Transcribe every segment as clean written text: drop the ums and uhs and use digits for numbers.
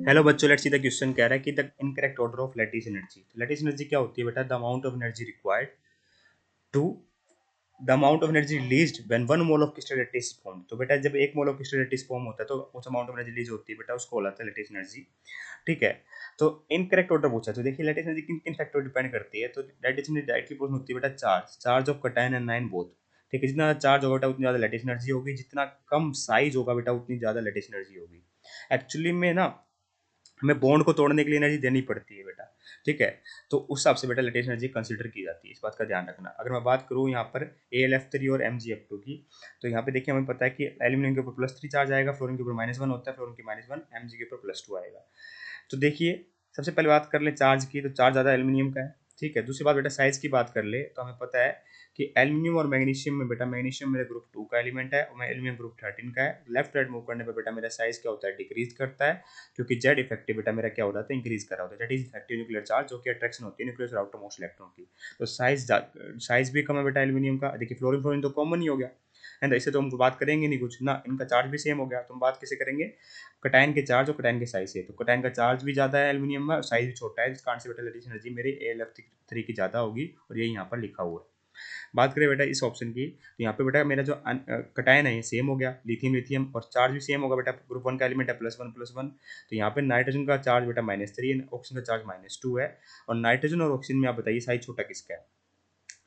Hello बच्चों, let's see the question कह रहा है कि the incorrect order of lattice energy. Lattice energy क्या होती है बेटा? The amount of energy required to the amount of energy released when one mole of crystal lattice form. तो बेटा जब एक mole of crystal lattice form होता है तो उस अमाउंट ऑफ एनर्जी रिलीज होती है बेटा, उसको बोलता है लैटिस एनर्जी। ठीक है, तो इनकरेक्ट ऑर्डर पूछा तो देखिए लैटिस एनर्जी किन किन फैक्टर डिपेंड करती है। तो लैटिस एनर्जी डायरेक्टली पूछ होती है बेटा charge of cation and ion both. ठीक है, जितना चार्ज होगा बेटा उतनी ज़्यादा लैटिस एनर्जी होगी, जितना कम साइज होगा बेटा उतनी ज़्यादा लैटिस एनर्जी होगी। एक्चुअली में ना हमें बॉन्ड को तोड़ने के लिए एनर्जी देनी पड़ती है बेटा। ठीक है, तो उस हिसाब से बेटा लेटेस्ट एनर्जी कंसीडर की जाती है, इस बात का ध्यान रखना। अगर मैं बात करूँ यहाँ पर AlF3 और MgF2 की, तो यहाँ पे देखिए हमें पता है कि एल्यूमिनियम के ऊपर +3 चार्ज आएगा, फ्लोरीन के ऊपर -1 होता है, फ्लोरीन के -1, Mg के ऊपर +2 आएगा। तो देखिए सबसे पहले बात कर ले चार्ज की, तो चार्ज ज़्यादा एल्यूमिनियम का है। ठीक है, दूसरी बात बेटा साइज की बात कर ले तो हमें पता है कि एल्यूमिनियम और मैग्नीशियम में बेटा मैग्नीशियम मेरा ग्रुप 2 का एलिमेंट है और मैं एल्यूमिनियम ग्रुप 13 का है। लेफ्ट राइट मूव करने पर बेटा मेरा साइज क्या होता है? डिक्रीज करता है, क्योंकि जेड इफेक्टिव बेटा मेरा क्या हो रहा था? इंक्रीज कर रहा होता है। Z is effective nuclear charge, जो कि अट्रैक्शन होती है न्यूक्लियस और आउटर मोस्ट इलेक्ट्रॉन की। तो साइज भी कम है बेटा एल्यूमिनियम का। देखिए फ्लोरीन फ्लोरीन तो कॉमन ही हो गया है ना, इससे तो हम बात करेंगे नहीं कुछ ना, इनका चार्ज भी सेम हो गया, तो हम बात कैसे करेंगे? कटायन के चार्ज और कटायन के साइज से। तो कटायन का चार्ज भी ज़्यादा है एल्यूमिनियम में और साइज भी छोटा है, जिस कारण से बेटा लेटेस्ट एनर्जी मेरी AlF3 की ज़्यादा होगी, और ये यहाँ पर लिखा हुआ है। बात करें बेटा इस ऑप्शन की, तो यहाँ पे बेटा मेरा जो कटायन है ये सेम हो गया, लिथियम लिथियम, और चार्ज भी सेम होगा बेटा, ग्रुप 1 का एलिमेंट है +1 तो यहाँ पे नाइट्रोजन का चार्ज बेटा -3 है, ऑक्सीजन का चार्ज -2 है। और नाइट्रोजन और ऑक्सीजन में आप बताइए साइज छोटा किसका है?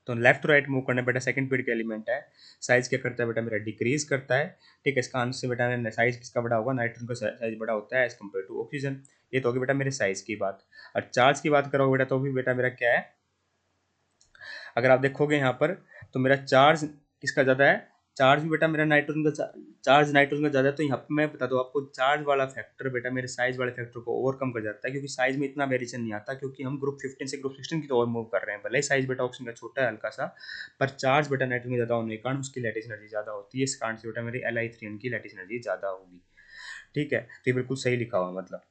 तो लेफ्ट टू राइट मूव करने बेटा सेकंड पीरियड का एलिमेंट है, साइज क्या करता है बेटा मेरा? डिक्रीज करता है। ठीक है, इसका आंसर बेटा साइज किसका बड़ा होगा? नाइट्रोजन का साइज बड़ा होता है एज कम्पेयर टू ऑक्सीजन। ये तो होगी बेटा मेरे साइज की बात। और चार्ज की बात करोगे बेटा तो भी बेटा मेरा क्या है? अगर आप देखोगे यहाँ पर तो मेरा चार्ज किसका ज़्यादा है? चार्ज भी बेटा मेरा नाइट्रोजन का चार्ज नाइट्रोजन का ज़्यादा है। तो यहाँ पे मैं बता दूँ आपको, चार्ज वाला फैक्टर बेटा मेरे साइज वाले फैक्टर को ओवरकम कर जाता है, क्योंकि साइज में इतना वेरिएशन नहीं आता, क्योंकि हम ग्रुप 15 से ग्रुप 16 की तो ओवर मूव कर रहे हैं। भले ही साइज बेटा ऑक्सीजन का छोटा है हल्का सा, पर चार्ज बेटा नाइट्रोजन का ज़्यादा होने के कारण उसकी लैटिस एनर्जी ज़्यादा होती है। इस कारण से बेटा मेरी Li3 की लैटिस एनर्जी ज़्यादा होगी। ठीक है, तो ये बिल्कुल सही लिखा हुआ मतलब।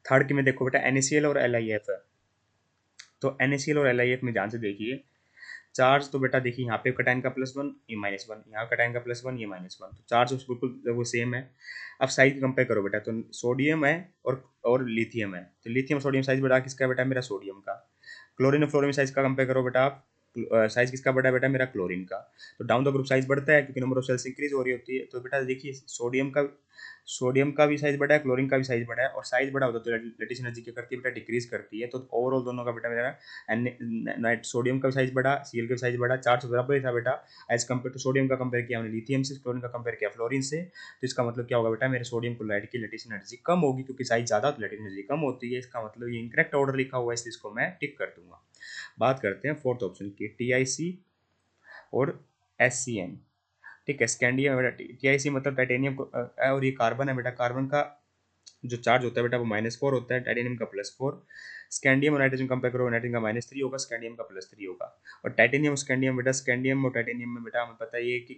थर्ड की में देखो बेटा NaCl और LiF है। तो NaCl और LiF में ध्यान से देखिए, चार्ज तो बेटा देखिए यहाँ पे कटायन का +1 ये -1, यहाँ कटायन का +1 ये -1, तो चार्ज बिल्कुल वो सेम है। अब साइज कंपेयर करो बेटा, तो सोडियम है और लिथियम है, तो लिथियम सोडियम साइज बड़ा किसका है बेटा? मेरा सोडियम का। क्लोरीन और फ्लोरीन साइज का कंपेयर करो बेटा आप, साइज किसका बड़ा है बेटा? मेरा क्लोरीन का। तो डाउन द ग्रुप साइज बढ़ता है, क्योंकि नंबर ऑफ सेल्स इंक्रीज हो रही होती है। तो बेटा देखिए सोडियम का भी साइज बड़ा है, क्लोरीन का भी साइज बड़ा है, और साइज बड़ा होता है तो लेटिस एनर्जी क्या करती है बेटा? डिक्रीज करती है। तो ओवरऑल दोनों का बेटा मेरा नाइट सोडियम का भी साइज बड़ा, Cl का भी साइज बड़ा, चार्ज बराबर ही था बेटा। एज कम्पेयर टू सोडियम का कंपेयर किया हमने लिथियम से, क्लोरीन का कंपेयर किया फ्लोरीन से। तो इसका मतलब क्या होगा बेटा? मेरे सोडियम क्लोराइड की लेटिस एनर्जी कम होगी, क्योंकि साइज ज़्यादा तो लेटिस एनर्जी कम होती है। इसका मतलब ये इंकरेक्ट ऑर्डर लिखा हुआ है, इसलिए इसको मैं टिक कर दूंगा। बात करते हैं फोर्थ ऑप्शन की, TiC और SCN। ठीक है, स्कैंडियम बेटा, TiC मतलब टाइटेनियम और ये कार्बन है बेटा। कार्बन का जो चार्ज होता है बेटा वो -4 होता है, टाइटेनियम का +4। स्कैंडियम और नाइट्रोजन कंपेयर करो, नाइट्रोजन का -3 होगा, स्कैंडियम का +3 होगा। और टाइटेनियम स्कैंडियम बेटा, स्कैंडियम और टाइटेनियम में बेटा हमें पता है ये कि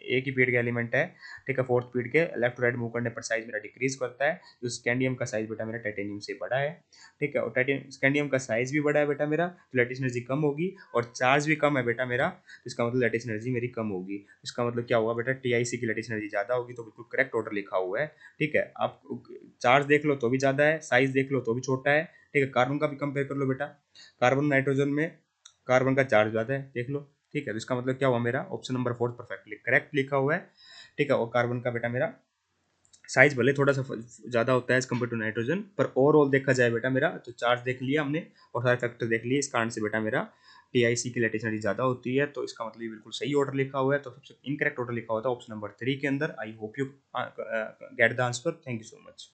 एक ही पीरियड का एलिमेंट है। ठीक है, फोर्थ पीरियड के लेफ्ट टू राइट मूव करने पर साइज मेरा डिक्रीज करता है, जो स्कैंडियम का साइज बेटा मेरा टाइटेनियम से बड़ा है। ठीक है, और टाइटेनियम स्कैंडियम का साइज भी बड़ा है बेटा मेरा, तो लेटिस एनर्जी कम होगी, और चार्ज भी कम है बेटा मेरा, तो इसका मतलब लेटिस एनर्जी मेरी कम होगी। इसका मतलब क्या होगा बेटा? TiC की लेटिस एनर्जी ज़्यादा होगी, तो बिल्कुल करेक्ट ऑर्डर लिखा हुआ है। ठीक है, आप चार्ज देख लो तो भी ज़्यादा है, साइज देख लो तो भी छोटा है। ठीक है, कार्बन का भी कंपेयर कर लो बेटा, कार्बन नाइट्रोजन में कार्बन का चार्ज ज़्यादा है, देख लो। ठीक है, तो इसका मतलब क्या हुआ? मेरा ऑप्शन नंबर 4 परफेक्टली करेक्ट लिखा हुआ है। ठीक है, और कार्बन का बेटा मेरा साइज भले थोड़ा सा ज़्यादा होता है एज कम्पेयर टू नाइट्रोजन, पर ओवरऑल देखा जाए बेटा मेरा, तो चार्ज देख लिया हमने और सारे फैक्टर देख लिए, इस कारण से बेटा मेरा TiC की लेटिस एनर्जी ज़्यादा होती है। तो इसका मतलब ये बिल्कुल सही ऑर्डर लिखा हुआ है। तो सबसे इनकरेक्ट ऑर्डर लिखा हुआ था ऑप्शन नंबर 3 के अंदर। I hope you get the answer. Thank you so much.